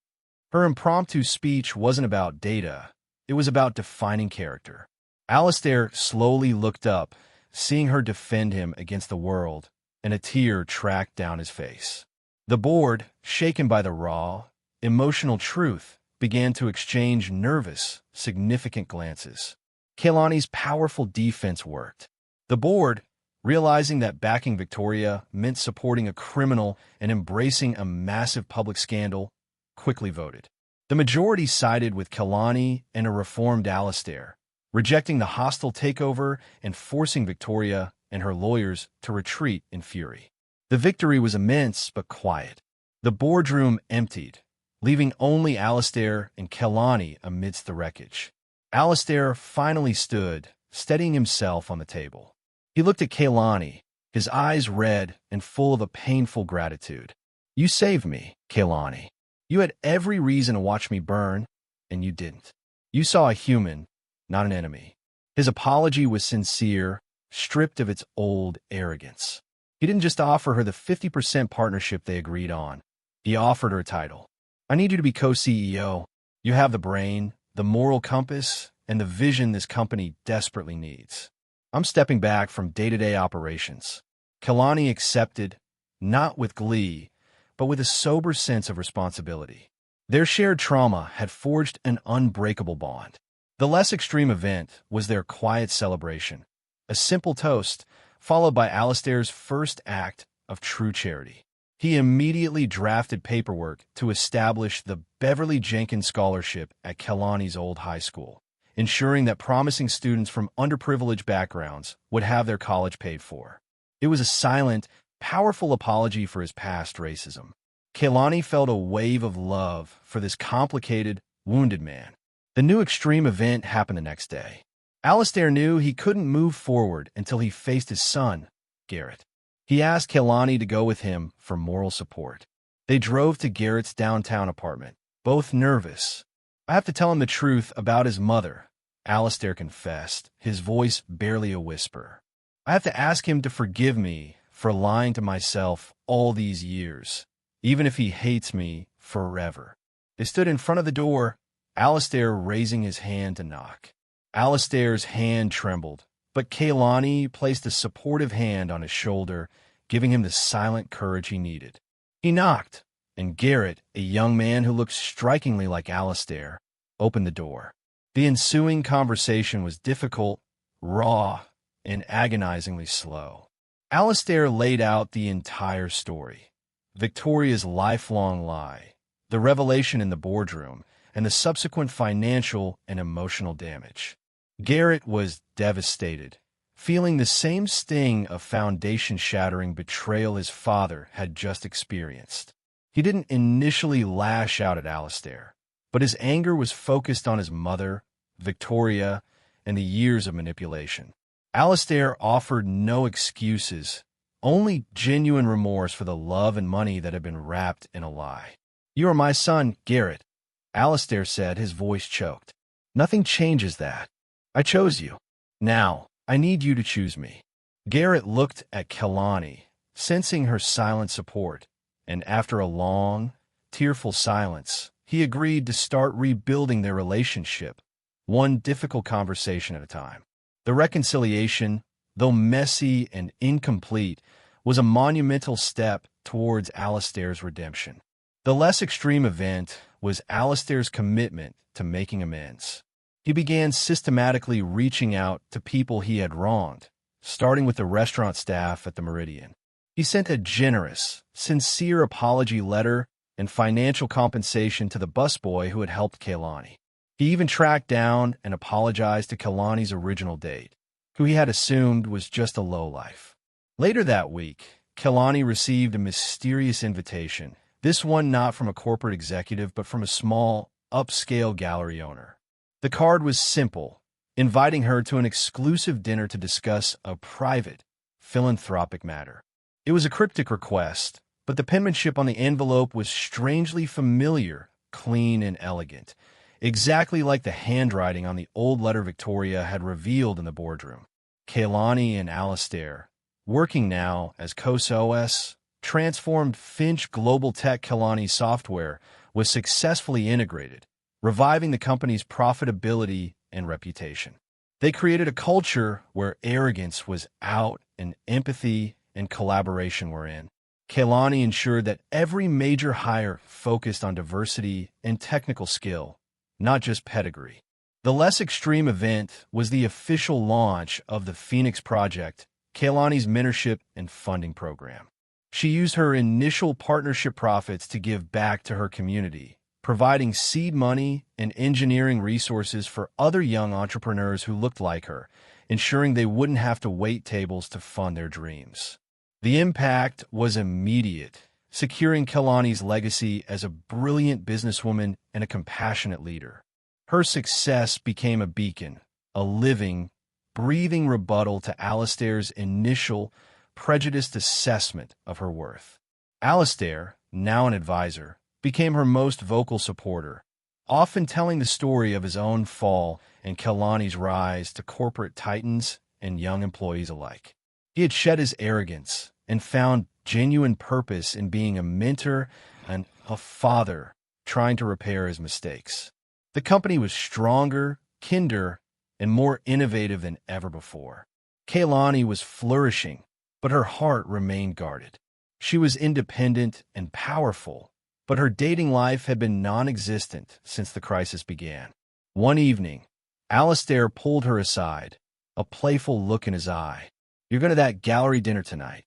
Her impromptu speech wasn't about data. It was about defining character. Alastair slowly looked up, seeing her defend him against the world, and a tear tracked down his face. The board, shaken by the raw, emotional truth, began to exchange nervous, significant glances. Kehlani's powerful defense worked. The board, realizing that backing Victoria meant supporting a criminal and embracing a massive public scandal, quickly voted. The majority sided with Kehlani and a reformed Alastair, rejecting the hostile takeover and forcing Victoria and her lawyers to retreat in fury. The victory was immense but quiet. The boardroom emptied, leaving only Alastair and Kehlani amidst the wreckage. Alastair finally stood, steadying himself on the table. He looked at Kehlani, his eyes red and full of a painful gratitude. "You saved me, Kehlani. You had every reason to watch me burn, and you didn't. You saw a human, not an enemy." His apology was sincere, stripped of its old arrogance. He didn't just offer her the 50% partnership they agreed on. He offered her a title. "I need you to be co-CEO. You have the brain, the moral compass, and the vision this company desperately needs. I'm stepping back from day-to-day operations." Kehlani accepted, not with glee, but with a sober sense of responsibility. Their shared trauma had forged an unbreakable bond. The less extreme event was their quiet celebration, a simple toast, followed by Alastair's first act of true charity. He immediately drafted paperwork to establish the Beverly Jenkins Scholarship at Kehlani's old high school, ensuring that promising students from underprivileged backgrounds would have their college paid for. It was a silent, powerful apology for his past racism. Kehlani felt a wave of love for this complicated, wounded man. The new extreme event happened the next day. Alastair knew he couldn't move forward until he faced his son, Garrett. He asked Kehlani to go with him for moral support. They drove to Garrett's downtown apartment, both nervous. "I have to tell him the truth about his mother," Alastair confessed, his voice barely a whisper. "I have to ask him to forgive me for lying to myself all these years, even if he hates me forever." They stood in front of the door, Alastair raising his hand to knock. Alastair's hand trembled, but Kehlani placed a supportive hand on his shoulder, giving him the silent courage he needed. He knocked, and Garrett, a young man who looked strikingly like Alastair, opened the door. The ensuing conversation was difficult, raw, and agonizingly slow. Alastair laid out the entire story: Victoria's lifelong lie, the revelation in the boardroom, and the subsequent financial and emotional damage. Garrett was devastated, feeling the same sting of foundation-shattering betrayal his father had just experienced. He didn't initially lash out at Alistair, but his anger was focused on his mother, Victoria, and the years of manipulation. Alistair offered no excuses, only genuine remorse for the love and money that had been wrapped in a lie. "You are my son, Garrett," Alistair said, his voice choked. "Nothing changes that. I chose you. Now, I need you to choose me." Garrett looked at Kelani, sensing her silent support, and after a long, tearful silence, he agreed to start rebuilding their relationship, one difficult conversation at a time. The reconciliation, though messy and incomplete, was a monumental step towards Alistair's redemption. The less extreme event was Alistair's commitment to making amends. He began systematically reaching out to people he had wronged, starting with the restaurant staff at the Meridian. He sent a generous, sincere apology letter and financial compensation to the busboy who had helped Kelani. He even tracked down and apologized to Kelani's original date, who he had assumed was just a lowlife. Later that week, Kelani received a mysterious invitation, this one not from a corporate executive but from a small, upscale gallery owner. The card was simple, inviting her to an exclusive dinner to discuss a private, philanthropic matter. It was a cryptic request, but the penmanship on the envelope was strangely familiar, clean and elegant, exactly like the handwriting on the old letter Victoria had revealed in the boardroom. Kelani and Alistair, working now as co-COOs, transformed Finch Global Tech. Kelani's software was successfully integrated, reviving the company's profitability and reputation. They created a culture where arrogance was out and empathy and collaboration were in. Kelani ensured that every major hire focused on diversity and technical skill, not just pedigree. The less extreme event was the official launch of the Phoenix Project, Kelani's mentorship and funding program. She used her initial partnership profits to give back to her community, providing seed money and engineering resources for other young entrepreneurs who looked like her, ensuring they wouldn't have to wait tables to fund their dreams. The impact was immediate, securing Kelani's legacy as a brilliant businesswoman and a compassionate leader. Her success became a beacon, a living, breathing rebuttal to Alistair's initial, prejudiced assessment of her worth. Alistair, now an advisor, became her most vocal supporter, often telling the story of his own fall and Kelani's rise to corporate titans and young employees alike. He had shed his arrogance and found genuine purpose in being a mentor and a father trying to repair his mistakes. The company was stronger, kinder, and more innovative than ever before. Kelani was flourishing, but her heart remained guarded. She was independent and powerful, but her dating life had been non-existent since the crisis began. One evening, Alistair pulled her aside, a playful look in his eye. "You're going to that gallery dinner tonight,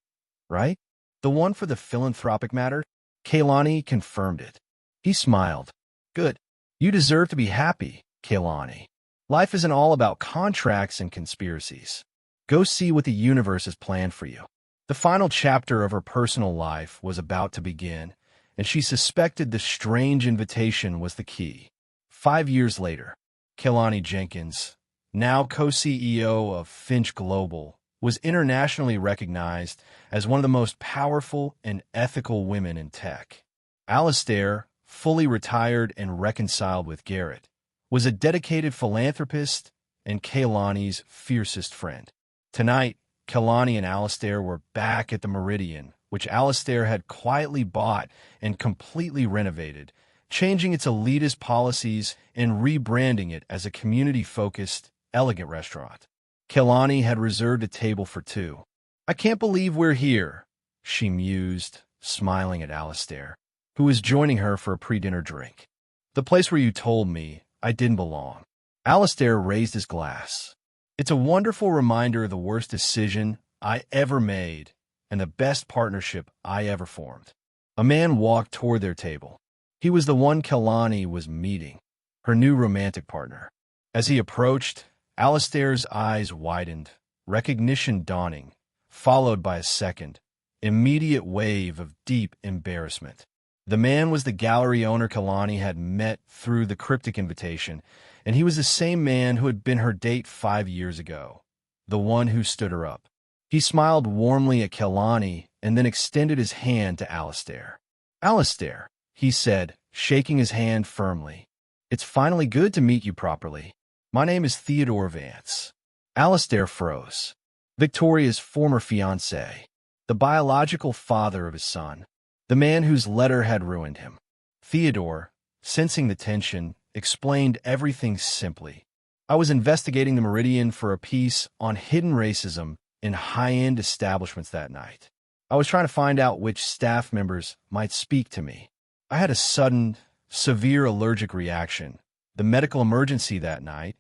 right? The one for the philanthropic matter?" Kelani confirmed it. He smiled. "Good. You deserve to be happy, Kelani. Life isn't all about contracts and conspiracies. Go see what the universe has planned for you." The final chapter of her personal life was about to begin, and she suspected the strange invitation was the key. 5 years later, Kelani Jenkins, now co-CEO of Finch Global, was internationally recognized as one of the most powerful and ethical women in tech. Alistair, fully retired and reconciled with Garrett, was a dedicated philanthropist and Kelani's fiercest friend. Tonight, Kelani and Alistair were back at the Meridian, which Alistair had quietly bought and completely renovated, changing its elitist policies and rebranding it as a community-focused, elegant restaurant. Kelani had reserved a table for two. "I can't believe we're here," she mused, smiling at Alistair, who was joining her for a pre-dinner drink. "The place where you told me I didn't belong." Alistair raised his glass. "It's a wonderful reminder of the worst decision I ever made and the best partnership I ever formed." A man walked toward their table. He was the one Kelani was meeting, her new romantic partner. As he approached, Alistair's eyes widened, recognition dawning, followed by a second, immediate wave of deep embarrassment. The man was the gallery owner Kalani had met through the cryptic invitation, and he was the same man who had been her date 5 years ago, the one who stood her up. He smiled warmly at Kalani and then extended his hand to Alistair. "Alistair," he said, shaking his hand firmly. "It's finally good to meet you properly. My name is Theodore Vance." Alistair froze. Victoria's former fiancé, the biological father of his son, the man whose letter had ruined him. Theodore, sensing the tension, explained everything simply. "I was investigating the Meridian for a piece on hidden racism in high-end establishments that night. I was trying to find out which staff members might speak to me. I had a sudden, severe allergic reaction, the medical emergency that night,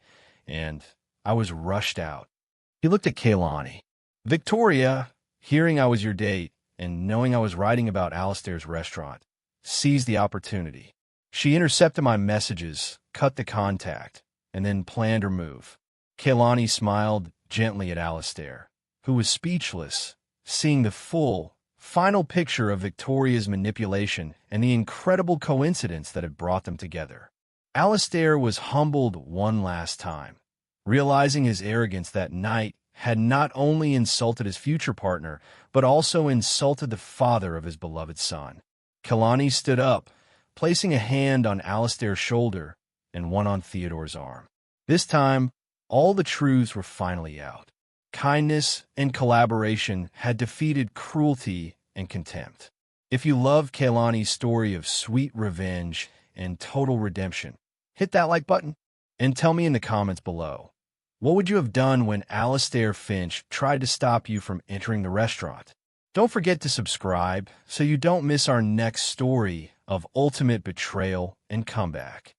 and I was rushed out." He looked at Kalani. Victoria, hearing I was your date and knowing I was writing about Alistair's restaurant, seized the opportunity. She intercepted my messages, cut the contact, and then planned her move. Kalani smiled gently at Alistair, who was speechless, seeing the full, final picture of Victoria's manipulation and the incredible coincidence that had brought them together. Alistair was humbled one last time, realizing his arrogance that night had not only insulted his future partner, but also insulted the father of his beloved son. Kalani stood up, placing a hand on Alistair's shoulder and one on Theodore's arm. This time, all the truths were finally out. Kindness and collaboration had defeated cruelty and contempt. If you love Kalani's story of sweet revenge and total redemption, hit that like button and tell me in the comments below. What would you have done when Alistair Finch tried to stop you from entering the restaurant? Don't forget to subscribe so you don't miss our next story of ultimate betrayal and comeback.